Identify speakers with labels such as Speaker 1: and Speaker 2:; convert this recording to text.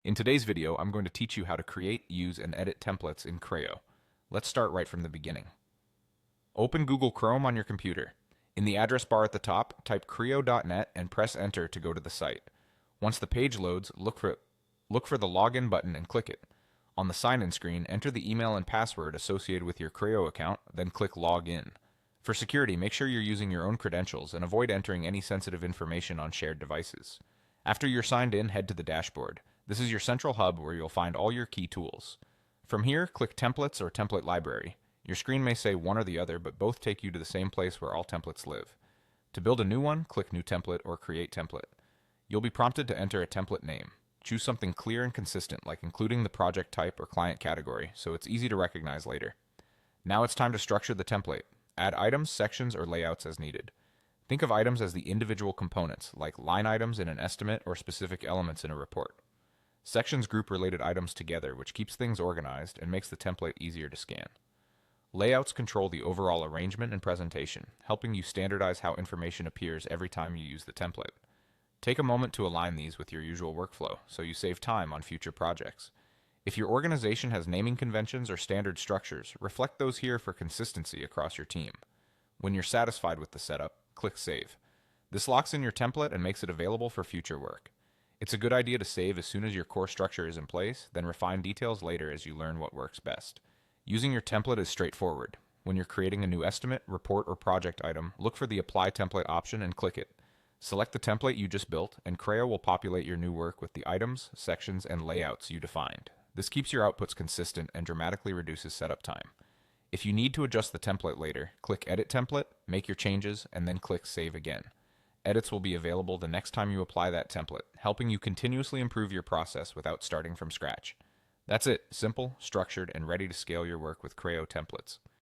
Speaker 1: In today's video, I'm going to teach you how to create, use, and edit templates in Kreo. Let's start right from the beginning. Open Google Chrome on your computer. In the address bar at the top, type Kreo.net and press enter to go to the site. Once the page loads, look for the login button and click it. On the sign-in screen, enter the email and password associated with your Kreo account, then click Login. For security, make sure you're using your own credentials and avoid entering any sensitive information on shared devices. After you're signed in, head to the dashboard. This is your central hub where you'll find all your key tools. From here, click Templates or Template Library. Your screen may say one or the other, but both take you to the same place where all templates live. To build a new one, click New Template or Create Template. You'll be prompted to enter a template name. Choose something clear and consistent, like including the project type or client category, so it's easy to recognize later. Now it's time to structure the template. Add items, sections, or layouts as needed. Think of items as the individual components, like line items in an estimate or specific elements in a report. Sections group related items together, which keeps things organized and makes the template easier to scan. Layouts control the overall arrangement and presentation, helping you standardize how information appears every time you use the template. Take a moment to align these with your usual workflow, so you save time on future projects. If your organization has naming conventions or standard structures, reflect those here for consistency across your team. When you're satisfied with the setup, click Save. This locks in your template and makes it available for future work. It's a good idea to save as soon as your core structure is in place, then refine details later as you learn what works best. Using your template is straightforward. When you're creating a new estimate, report, or project item, look for the Apply Template option and click it. Select the template you just built, and Kreo will populate your new work with the items, sections, and layouts you defined. This keeps your outputs consistent and dramatically reduces setup time. If you need to adjust the template later, click Edit Template, make your changes, and then click Save again. Edits will be available the next time you apply that template, helping you continuously improve your process without starting from scratch. That's it, simple, structured, and ready to scale your work with Kreo templates.